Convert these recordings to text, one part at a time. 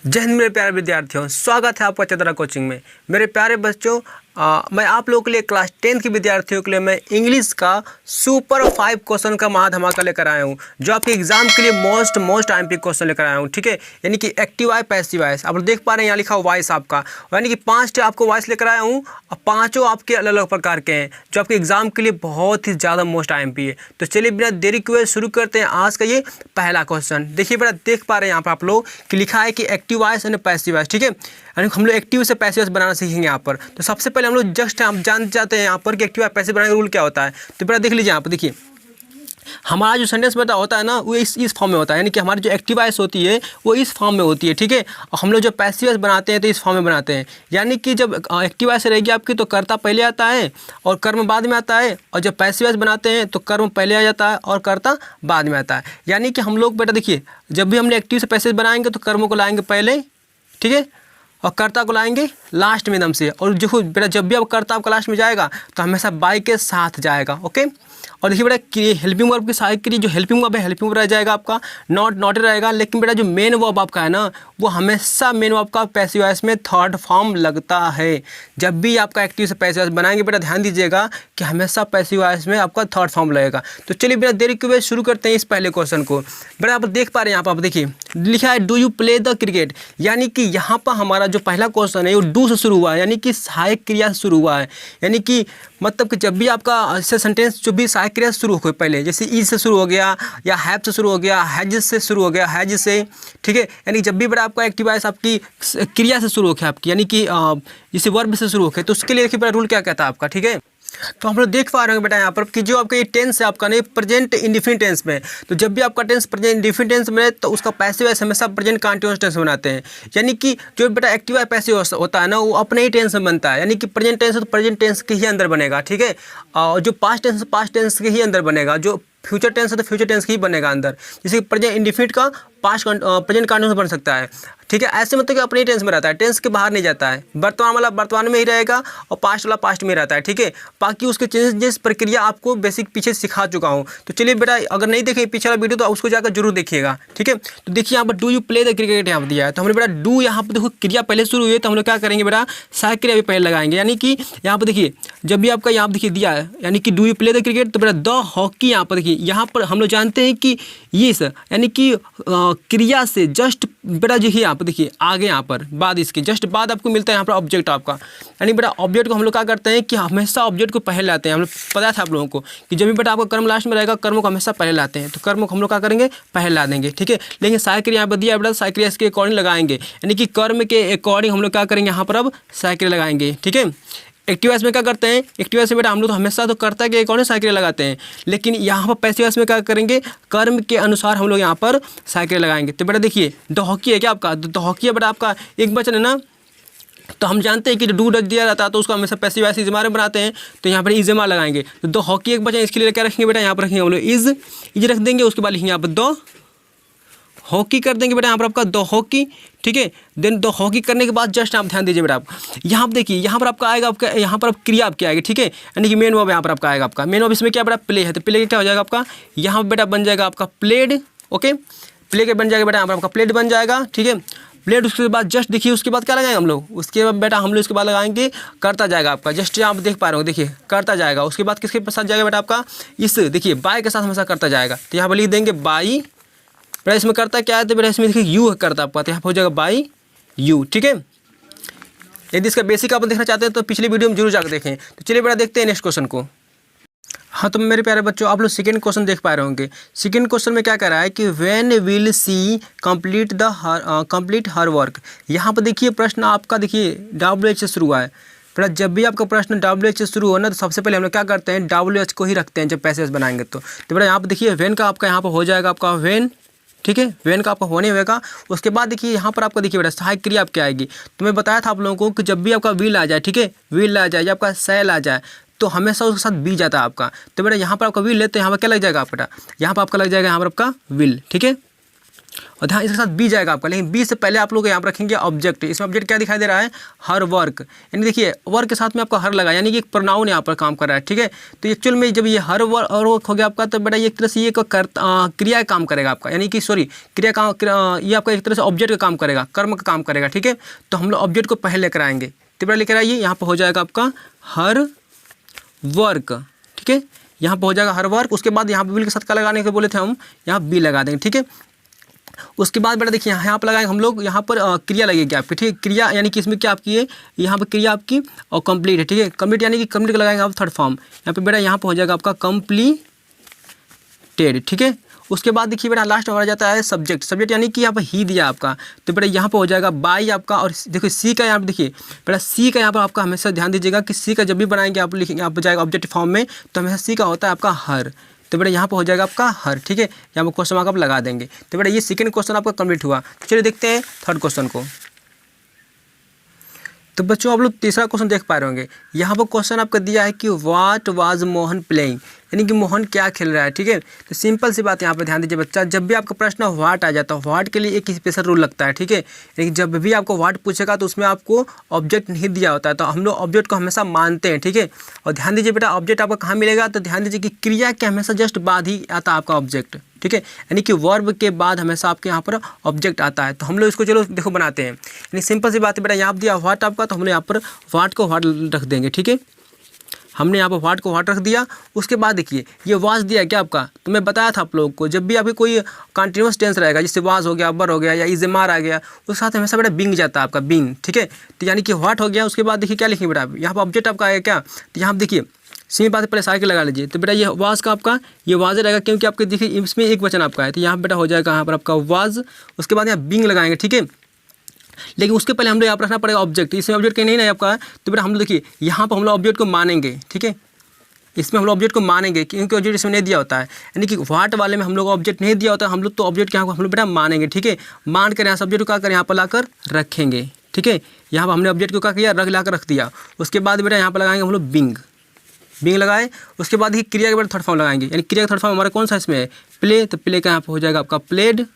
जय हिंद मेरे प्यारे विद्यार्थियों, स्वागत है आपका चंद्रा कोचिंग में। मेरे प्यारे बच्चों, मैं आप लोगों के लिए क्लास 10 के विद्यार्थियों के लिए मैं इंग्लिश का सुपर 5 क्वेश्चन का महाधमाका लेकर आया हूं, जो आपके एग्जाम के लिए मोस्ट आईएमपी क्वेश्चन लेकर आया हूं। ठीक है, यानी कि एक्टिव वॉइस, पैसिव वॉइस। आप लोग देख पा रहे हैं यहाँ लिखा वॉइस आपका, यानी कि 5 आपको वॉइस लेकर आया हूँ और 5 आपके अलग अलग प्रकार के हैं, जो आपके एग्जाम के लिए बहुत ही ज़्यादा मोस्ट आईएमपी है। तो चलिए बिना देरी किए शुरू करते हैं आज का ये पहला क्वेश्चन। देखिए बेटा, देख पा रहे हैं यहाँ पर आप लोग कि लिखा है कि active voice and passive voice. ठीक है, यानी हम लोग एक्टिव से पैसिव वॉइस बनाना सीखेंगे यहाँ पर। तो सबसे पहले हम लोग जस्ट हम जान जाते हैं यहाँ पर कि एक्टिव वॉइस पैसिव बनाने का रूल क्या होता है। तो बेटा देख लीजिए यहाँ पर, देखिए हमारा जो सेंटेंस बेटा होता है ना, वो इस फॉर्म में होता है, यानी कि हमारी जो एक्टिव वॉइस होती है वो इस फॉर्म में होती है। ठीक है, और हम लोग जो पैसिव वॉइस बनाते हैं तो इस फॉर्म में बनाते हैं। यानी कि जब एक्टिव वॉइस रहेगी आपकी तो कर्ता पहले आता है और कर्म बाद में आता है, और जब पैसिव वॉइस बनाते हैं तो कर्म पहले आ जाता है और कर्ता बाद में आता है। यानी कि हम लोग बेटा देखिए, जब भी हम एक्टिव से पैसिव बनाएंगे तो कर्मों को लाएंगे पहले, ठीक है, और कर्ता को लाएंगे लास्ट में एकदम से। और जो बेटा जब भी अब कर्ता आपका लास्ट में जाएगा तो हमेशा बाई के साथ जाएगा। ओके, और देखिए बेटा, हेल्पिंग वर्ब की सहायक क्रिया, जो हेल्पिंग वर्ब है हेल्पिंग वर्ब रह जाएगा आपका, नॉट रहेगा। लेकिन बेटा जो मेन वर्ब आपका है ना, वो हमेशा मेन वर्ब का पैसिव वॉइस में थर्ड फॉर्म लगता है। जब भी आपका एक्टिव से पैसिव वॉइस बनाएंगे बेटा, ध्यान दीजिएगा कि हमेशा पैसिव वॉइस में आपका थर्ड फॉर्म लगेगा। तो चलिए बिना देरी के शुरू करते हैं इस पहले क्वेश्चन को। बेटा आप देख पा रहे हैं यहाँ पर, आप देखिए लिखा है do you play the cricket. यानी कि यहाँ पर हमारा जो पहला क्वेश्चन है वो डू से शुरू हुआ है, यानी कि सहायक क्रिया से शुरू हुआ है। यानी कि मतलब कि जब भी आपका सेंटेंस जो भी सहायक क्रिया से शुरू हो पहले, जैसे ई से शुरू हो गया या हैव से शुरू हो गया, हैज से शुरू हो गया, हैज से, ठीक है, यानी जब भी बेटा आपका एक्टिव वॉइस आपकी क्रिया से शुरू हो गया आपकी, यानी कि जैसे वर्ब से शुरू हो गया, तो उसके लिए देखिए बेटा रूल क्या कहता है आपका। ठीक है, तो हम लोग देख पा रहे हैं बेटा यहाँ पर कि जो आपका ये टेंस है आपका नहीं प्रेजेंट इंडिफिनिट टेंस में, तो जब भी आपका टेंस प्रेजेंट इंडिफिनिट टेंस में तो उसका पैसिव वॉइस हमेशा प्रेजेंट कंटीन्यूअस टेंस में बनाते हैं। यानी कि जो बेटा एक्टिव वॉइस पैसिव होता है ना, वो अपने ही टेंस में बनता है। यानी कि प्रेजेंट टेंस है तो प्रेजेंट टेंस के ही अंदर बनेगा। ठीक है, और जो पास्ट टेंस के ही अंदर बनेगा, जो फ्यूचर टेंस है तो फ्यूचर टेंस ही बनेगा अंदर। जैसे प्रेजेंट इंडिफिनिट का पास्ट प्रेजेंट कंटीन्यूअस बन सकता है। ठीक है, ऐसे मतलब कि अपने ही टेंस में रहता है, टेंस के बाहर नहीं जाता है। वर्तमान वाला वर्तमान में ही रहेगा और पास्ट वाला पास्ट में रहता है। ठीक है, बाकी उसके चेंजेस प्रक्रिया आपको बेसिक पीछे सिखा चुका हूँ। तो चलिए बेटा, अगर नहीं देखें पीछे वाला वीडियो तो उसको जाकर जरूर देखिएगा। ठीक है, तो देखिए यहाँ पर do you play the cricket यहाँ पर दिया है, तो हमने बेटा डू यहाँ पर देखो क्रिया पहले शुरू हुई है, तो हम लोग क्या करेंगे बेटा सहायक क्रिया भी पहले लगाएंगे। यानी कि यहाँ पर देखिए, जब भी आपका यहाँ पर देखिए दिया है, यानी कि do you play the cricket, तो बेटा द हॉकी यहाँ पर देखिए, यहाँ पर हम लोग जानते हैं कि ये यानी कि क्रिया से जस्ट बेटा जो है यहाँ पर देखिए आगे यहाँ पर बाद इसके जस्ट बाद आपको मिलता है यहाँ पर ऑब्जेक्ट आपका। यानी बेटा ऑब्जेक्ट को हम लोग क्या करते हैं कि हमेशा ऑब्जेक्ट को पहले लाते हैं। हम लोग पता था आप लोगों को कि जब भी बेटा आपका कर्म लास्ट में रहेगा, कर्म को हमेशा पहले लाते हैं, तो कर्म को हम लोग क्या करेंगे पहले ला देंगे। ठीक है, लेकिन सहायक क्रिया यहाँ पर दिया बेटा, सहायक क्रिया इसके अकॉर्डिंग लगाएंगे, यानी कि कर्म के अकॉर्डिंग हम लोग क्या करेंगे यहाँ पर अब सहायक क्रिया लगाएंगे। ठीक है, एक्टिव वॉइस में क्या करते हैं, एक्टिव वॉइस में बेटा हम लोग तो हमेशा तो कर्ता के अकॉर्डिंग सहायक क्रिया लगाते हैं, लेकिन यहाँ पर पैसिव वॉइस में क्या करेंगे, कर्म के अनुसार हम लोग यहाँ पर सहायक क्रिया लगाएंगे। तो बेटा देखिए द हॉकी है क्या आपका, द हॉकी है बेटा आपका एक वचन है ना, तो हम जानते हैं कि डू डच दिया जाता है तो उसको हमेशा पैसिव वॉइस इजमा में बनाते हैं, तो यहाँ पर इजमा लगाएंगे। तो द हॉकी एक वचन, इसके लिए क्या रखेंगे बेटा, यहाँ पर रखेंगे हम लोग इज रख देंगे, उसके बाद लिखेंगे यहाँ पर द हॉकी कर देंगे बेटा यहाँ पर आपका द हॉकी। ठीक है, देन द हॉकी करने के बाद जस्ट आप ध्यान दीजिए बेटा, आप यहाँ पर देखिए यहाँ पर आपका आएगा आपका, यहाँ पर आप क्रिया आपकी आएगी। ठीक है, यानी कि मेन वर्ब यहाँ पर आपका आएगा, आपका मेन वर्ब इसमें क्या बेटा प्ले है, तो प्ले क्या हो जाएगा आपका, यहाँ पर बेटा बन जाएगा आपका प्लेड। ओके, प्ले के बन जाएगा बेटा यहाँ पर आपका प्लेड बन जाएगा। ठीक है, प्लेड, उसके बाद जस्ट देखिए उसके बाद क्या लगाएंगे हम लोग, उसके बाद बेटा हम लोग इसके बाद लगाएंगे करता जाएगा आपका, जस्ट यहाँ आप देख पा रहे हो देखिए करता जाएगा। उसके बाद किसके साथ जाएगा बेटा आपका, इस देखिए बाय के साथ हमेशा करता जाएगा, तो यहाँ पर लिख देंगे बाई। बेटा इसमें करता क्या है, तो बेटा इसमें देखिए यू करता आपका, तो यहाँ पर हो जाएगा बाई यू। ठीक है, यदि इसका बेसिक आप देखना चाहते हैं तो पिछले वीडियो में जरूर जाकर देखें। तो चलिए बेटा देखते हैं नेक्स्ट क्वेश्चन को। हाँ, तो मेरे प्यारे बच्चों आप लोग सेकंड क्वेश्चन देख पा रहे होंगे। सेकंड क्वेश्चन में क्या कह रहा है कि when will see complete her work. यहाँ पर देखिए प्रश्न आपका देखिए WH से शुरू हुआ है। बेटा जब भी आपका प्रश्न WH से शुरू हो ना, तो सबसे पहले हम लोग क्या करते हैं WH को ही रखते हैं जब पैसेज बनाएंगे। तो बेटा यहाँ पर देखिए व्हेन का आपका यहाँ पर हो जाएगा आपका व्हेन। ठीक है, व्हेन का आपका होने होगा। उसके बाद देखिए यहाँ पर आपका देखिए बेटा सहायक क्रिया आपकी आएगी। तो मैं बताया था आप लोगों को कि जब भी आपका विल आ जाए, ठीक है, विल आ जाए या आपका सेल आ जाए, तो हमेशा उसके साथ बी जाता है आपका। तो बेटा यहाँ पर आपका विल है, तो यहाँ पर क्या लग जाएगा बेटा, यहाँ पर आपका लग जाएगा यहाँ पर आपका विल। ठीक है, और ध्यान इसके साथ बी जाएगा आपका, लेकिन बी से पहले आप लोग यहाँ पर रखेंगे ऑब्जेक्ट। इसमें ऑब्जेक्ट क्या दिखाई दे रहा है, हर वर्क, यानी देखिए वर्क के साथ में आपका हर लगा, यानी कि एक प्रोनाउन यहाँ पर काम कर रहा है, ठीक है। तो एक्चुअल में जब ये हर वर्क हो गया आपका, तो बेटा ये एक तरह से ये क्रिया काम करेगा आपका, यानी कि सॉरी ये आपका एक तरह से ऑब्जेक्ट का काम करेगा, कर्म का काम करेगा, ठीक है। तो हम लोग ऑब्जेक्ट को पहले लेकर आएंगे, तो बेटा लेकर आइए, यहाँ पर हो जाएगा आपका हर वर्क, ठीक है। यहाँ पर हो जाएगा हर वर्क, उसके बाद यहाँ पर बिल के साथ क्या लगाने के बोले थे हम, यहाँ बी लगा देंगे, ठीक है। उसके बाद बेटा देखिए यहाँ पर लगाएंगे हम लोग, यहाँ पर क्रिया लगेगी आपकी, ठीक है। क्रिया यानी कि इसमें क्या आपकी है, यहाँ पर क्रिया आपकी और कंप्लीट है, ठीक है। कंप्लीट यानी कि कंप्लीट लगाएंगे आप थर्ड फॉर्म, यहाँ पे बेटा यहाँ पर हो जाएगा आपका कंप्लीटेड, ठीक है। उसके बाद देखिए बेटा लास्ट में हमारा जाता है सब्जेक्ट, सब्जेक्ट यानी कि यहाँ पर ही दिया आपका, तो बेटा यहाँ पर हो जाएगा बाई आपका, और देखिए सी का यहाँ पर देखिए बेटा सी का यहाँ पर आपका हमेशा ध्यान दीजिएगा कि सी का जब भी बनाएंगे आप लिखेंगे, आप जाएगा ऑब्जेक्ट फॉर्म में, तो हमेशा सी का होता है आपका हर, तो बेटा यहाँ पर हो जाएगा आपका हर, ठीक है। यहाँ पर क्वेश्चन मार्क आप लगा देंगे। तो बेटा ये सेकंड क्वेश्चन आपका कंप्लीट हुआ। चलिए देखते हैं थर्ड क्वेश्चन को। तो बच्चों आप लोग तीसरा क्वेश्चन देख पा रहे होंगे, यहाँ पर क्वेश्चन आपका दिया है कि व्हाट वाज मोहन प्लेइंग, यानी कि मोहन क्या खेल रहा है, ठीक है। तो सिंपल सी बात यहाँ पर ध्यान दीजिए बच्चा, जब भी आपका प्रश्न व्हाट आ जाता है, व्हाट के लिए एक स्पेशल रूल लगता है, ठीक है। यानी कि जब भी आपको व्हाट पूछेगा तो उसमें आपको ऑब्जेक्ट नहीं दिया होता है, तो हम लोग ऑब्जेक्ट को हमेशा मानते हैं, ठीक है। और ध्यान दीजिए बेटा ऑब्जेक्ट आपको कहाँ मिलेगा, तो ध्यान दीजिए कि क्रिया के हमेशा जस्ट बाद ही आता है आपका ऑब्जेक्ट, ठीक है। यानी कि वर्ब के बाद हमेशा आपके यहाँ पर ऑब्जेक्ट आता है। तो हम लोग इसको चलो देखो बनाते हैं, यानी सिंपल सी बात है बेटा, यहाँ दिया व्हाट आपका, तो हमने यहाँ पर व्हाट को व्हाट रख देंगे, ठीक है। हमने यहाँ पर व्हाट को व्हाट रख दिया। उसके बाद देखिए ये वाज दिया क्या आपका, तो मैं बताया था आप लोगों को, जब भी आपकी कोई कंटिन्यूस टेंस रहेगा, जैसे वाज हो गया, बर हो गया या इज़मार आ गया, उसके साथ हमेशा बेटा बिंग जाता है आपका, बिंग, ठीक है। तो यानी कि व्हाट हो गया, उसके बाद देखिए क्या लिखेंगे बेटा, यहाँ पर ऑब्जेक्ट आपका आएगा क्या, तो यहाँ पर देखिए सेम बात पहले साइकिल लगा लीजिए। तो बेटा ये वाज का आपका ये वाज रहेगा, क्योंकि आपके देखिए इसमें एक वचन आपका है, तो यहाँ बेटा हो जाएगा यहाँ पर आपका वाज। उसके बाद यहाँ बिंग लगाएंगे, ठीक है। लेकिन उसके पहले हम लोग यहाँ पर रखना पड़ेगा ऑब्जेक्ट, इसमें ऑब्जेक्ट कहीं नहीं है आपका, तो बेटा हम लोग देखिए यहाँ पर हम लोग ऑब्जेक्ट को मानेंगे, ठीक है। इसमें हम लोग ऑब्जेक्ट को मानेंगे क्योंकि ऑब्जेक्ट इसमें नहीं दिया होता है, यानी कि व्हाट वाले में हम लोग ऑब्जेक्ट नहीं दिया होता है, हम लोग तो ऑब्जेक्ट यहाँ हम लोग बेटा मानेंगे, ठीक है। मान कर यहाँ सब्जेक्ट को क्या कर यहाँ पर लाकर रखेंगे, ठीक है। यहाँ पर हमने ऑब्जेक्ट को क्या किया, लाकर रख दिया। उसके बाद बेटा यहाँ पर लगाएंगे हम लोग बिंग, बिंग लगाए। उसके बाद ही क्रिया के बाद थर्ड फॉर्म लगाएंगे, यानी क्रिया का थर्ड फॉर्म हमारा कौन सा इसमें है, प्ले, तो प्ले का यहाँ पर हो जाएगा आपका प्लेड,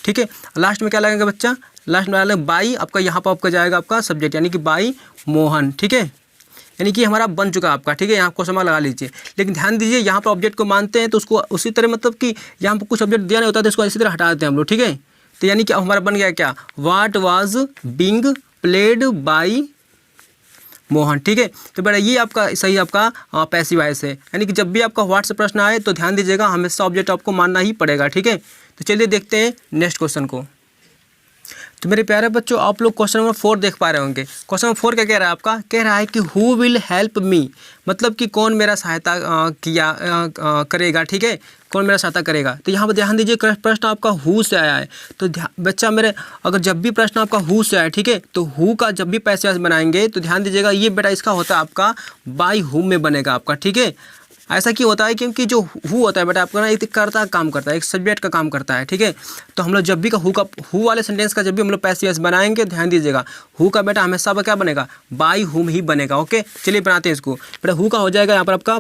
ठीक है। लास्ट में क्या लगेगा बच्चा, लास्ट में डालेंगे बाई, आपका यहाँ पर आपका जाएगा आपका सब्जेक्ट, यानी कि बाई मोहन, ठीक है। यानी कि हमारा बन चुका आपका, ठीक है। यहाँ को समय लगा लीजिए, लेकिन ध्यान दीजिए यहाँ पर ऑब्जेक्ट को मानते हैं तो उसको उसी तरह, मतलब कि यहाँ पर कुछ ऑब्जेक्ट दिया नहीं होता तो इसको इसी तरह हटा देते हैं हम लोग, ठीक है। तो यानी कि हमारा बन गया क्या, what was being played by Mohan, ठीक है। तो बेटा ये आपका सही आपका पैसिव वॉइस है, यानी कि जब भी आपका व्हाट से प्रश्न आए तो ध्यान दीजिएगा हमेशा ऑब्जेक्ट आपको मानना ही पड़ेगा, ठीक है। तो चलिए देखते हैं नेक्स्ट क्वेश्चन को। तो मेरे प्यारे बच्चों आप लोग क्वेश्चन नंबर 4 देख पा रहे होंगे। क्वेश्चन नंबर 4 क्या कह रहा है आपका, कह रहा है कि हु विल हेल्प मी, मतलब कि कौन मेरा सहायता करेगा, ठीक है, कौन मेरा सहायता करेगा। तो यहाँ पर ध्यान दीजिए प्रश्न आपका हु से आया है, तो बच्चा मेरे अगर जब भी प्रश्न आपका हु से आया, ठीक है, तो हु का जब भी पैसे बनाएंगे तो ध्यान दीजिएगा ये बेटा इसका होता है आपका बाई हुम में बनेगा आपका, ठीक है। ऐसा क्यों होता है, क्योंकि जो हु होता है बेटा आपका ना एक कर्ता काम करता है, एक सब्जेक्ट का काम करता है, ठीक है। तो हम लोग जब भी हु वाले सेंटेंस का जब भी हम लोग पैसिव वॉइस बनाएंगे ध्यान दीजिएगा हु का बेटा हमेशा क्या बनेगा, बाई हुम ही बनेगा, ओके। चलिए बनाते हैं इसको, बेटा हु का हो जाएगा यहाँ पर आपका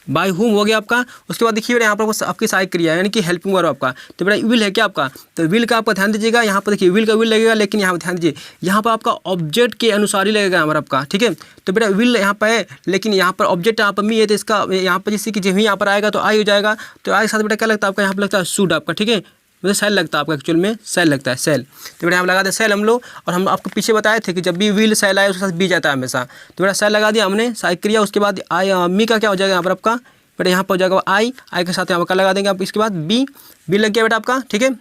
बाई हुम हो गया आपका। उसके बाद देखिए यहाँ पर आपकी सहायक क्रिया यानी कि हेल्पिंग वर्ब आपका, तो बेटा विल है क्या आपका, तो विल का आपका ध्यान दीजिएगा यहाँ पर देखिए विल का विल लगेगा, लेकिन यहाँ पर ध्यान दीजिए यहाँ पर आपका ऑब्जेक्ट के अनुसार ही लगेगा यहाँ पर आपका, ठीक है। तो बेटा विल यहाँ पर है, लेकिन यहाँ पर ऑब्जेक्ट यहाँ पर मी है, तो इसका यहाँ पर जैसे कि जब ही यहाँ पर आएगा तो आई हो जाएगा, तो आई के साथ बेटा क्या लगता है आपका यहाँ पर लगता है शुड आपका, ठीक है, मतलब सेल लगता है आपका, एक्चुअल में सेल लगता है, सेल। तो बेटा यहाँ लगा दे सेल हम लोग, और हम आपको पीछे बताए थे कि जब भी विल सेल आए उसके साथ बी जाता है हमेशा, तो बेटा सेल लगा दिया हमने सहायक क्रिया। उसके बाद आई मी का क्या हो जाएगा यहाँ पर आपका, बेटा यहाँ पर हो जाएगा आई के साथ यहाँ पर लगा देंगे आप। इसके बाद बी लग गया बेटा आपका, ठीक है।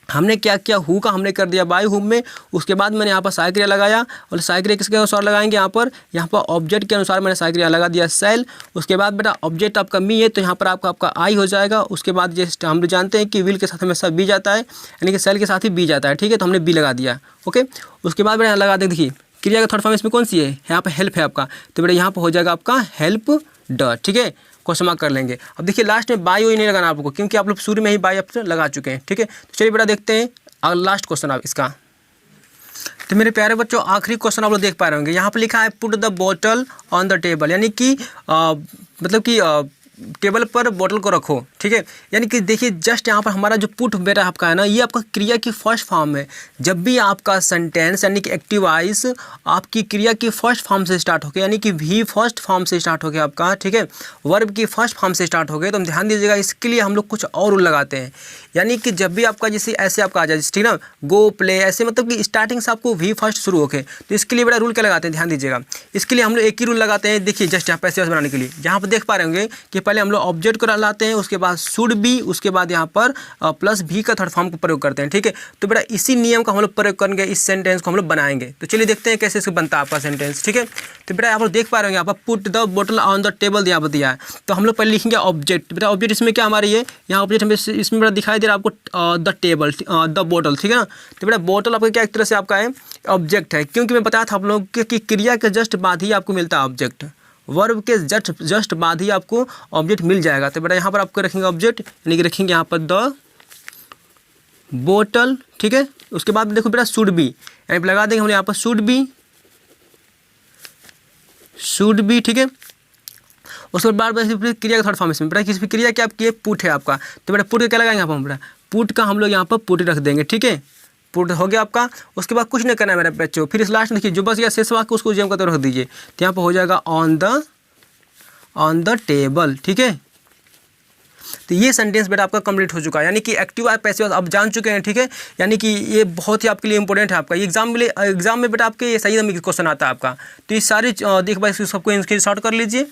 हमने क्या किया, हु का हमने कर दिया बाई हुम में। उसके बाद मैंने यहाँ पर सहायक क्रिया लगाया, और सहायक क्रिया किसके अनुसार लगाएंगे, यहाँ पर ऑब्जेक्ट के अनुसार मैंने सहायक क्रिया लगा दिया सेल। उसके बाद बेटा ऑब्जेक्ट आपका मी है, तो यहाँ पर आपका आई हो जाएगा। उसके बाद जैसे हम लोग जानते हैं कि विल के साथ हमेशा बी जाता है, यानी कि सेल के साथ ही बी जाता है, ठीक है, तो हमने बी लगा दिया, ओके। उसके बाद बेटा यहाँ लगा दें, देखिए क्रिया का थर्ड फॉर्म इसमें कौन सी है, यहाँ पर हेल्प है आपका, तो बेटा यहाँ पर हो जाएगा आपका हेल्प ड, ठीक है, क्वेश्चन मार्क कर लेंगे। अब देखिए लास्ट में बाई वही नहीं लगाना आपको, क्योंकि आप लोग शुरू में ही बाई ऑप्शन लगा चुके हैं, ठीक है। तो चलिए बेटा देखते हैं और लास्ट क्वेश्चन आप इसका। तो मेरे प्यारे बच्चों आखिरी क्वेश्चन आप लोग देख पा रहे होंगे, यहाँ पर लिखा है पुट द बोतल ऑन द टेबल, यानी कि मतलब कि टेबल पर बोतल को रखो, ठीक है। यानी कि देखिए जस्ट यहाँ पर हमारा जो पुट बेटा आपका है ना, ये आपका क्रिया की फर्स्ट फॉर्म है। जब भी आपका सेंटेंस यानी कि एक्टिव वॉइस आपकी क्रिया की फर्स्ट फॉर्म से स्टार्ट हो गया, यानी कि वी फर्स्ट फॉर्म से स्टार्ट हो गया आपका, ठीक है, वर्ब की फर्स्ट फॉर्म से स्टार्ट हो गए, तो हम ध्यान दीजिएगा। इसके लिए हम लोग कुछ और रूल लगाते हैं, यानी कि जब भी आपका जैसे ऐसे आपका आ जाए, ठीक ना, गो प्ले, ऐसे मतलब कि स्टार्टिंग से आपको वी फर्स्ट शुरू हो गए, तो इसके लिए बड़ा रूल क्या लगाते हैं, ध्यान दीजिएगा। इसके लिए हम लोग एक ही रूल लगाते हैं, देखिए जस्ट यहाँ पैसिव वॉइस बनाने के लिए, जहाँ पर देख पा रहे होंगे कि पहले हम लोग ऑब्जेक्ट को लाते हैं, उसके बाद शुड बी, उसके बाद यहाँ पर प्लस भी का थर्ड फॉर्म को प्रयोग करते हैं, ठीक है। तो बेटा इसी नियम का हम लोग प्रयोग करेंगे, इस सेंटेंस को हम लोग बनाएंगे। तो चलिए देखते हैं कैसे इसको बनता है आपका सेंटेंस, ठीक है। तो बेटा यहाँ पर देख पा रहे होंगे, यहाँ पर पुट द बोतल ऑन द टेबल यहाँ पर दिया है, तो हम लोग पहले लिखेंगे ऑब्जेक्ट। बेटा ऑब्जेक्ट इसमें क्या हमारी है, यहाँ ऑब्जेक्ट हमें इसमें बेटा दिखाई दे रहा है आपको द टेबल, द बोतल, ठीक है ना। तो बेटा बोतल आपका क्या एक तरह से आपका है ऑब्जेक्ट है, क्योंकि मैं बताया था आप लोगों को कि क्रिया के जस्ट बाद ही आपको मिलता है ऑब्जेक्ट, वर्ब के जस्ट बाद ही आपको ऑब्जेक्ट मिल जाएगा। तो बेटा यहाँ पर आपको रखेंगे ऑब्जेक्ट, यानी कि रखेंगे यहाँ पर द बोतल, ठीक है। उसके बाद देखो बेटा शुड बी, यानी लगा देंगे हम यहाँ पर शुड बी, ठीक है। उसके बाद क्रिया का थर्ड फॉर्म इसमें बेटा किसी क्रिया क्या आपकी पुट है आपका, तो बेटा पुट का क्या लगाएंगे यहाँ पर हम बेटा पुट का हम लोग यहाँ पर पुट रख देंगे, ठीक है। पुट हो गया आपका। उसके बाद कुछ नहीं करना है मेरे बच्चों, फिर इस लास्ट में देखिए जो बस गया शेष वाक्य उसको जेम करते रख दीजिए, तो यहाँ पर हो जाएगा ऑन द टेबल, ठीक है। तो ये सेंटेंस बेटा आपका कंप्लीट हो चुका है, यानी कि एक्टिव और पैसिव आप जान चुके हैं, ठीक है। यानी कि ये बहुत ही आपके लिए इंपॉर्टेंट है आपका एग्जाम में बेटा आपके ये सही क्वेश्चन आता है आपका। तो ये सारी देख भाई सबको स्क्रीन शॉट कर लीजिए।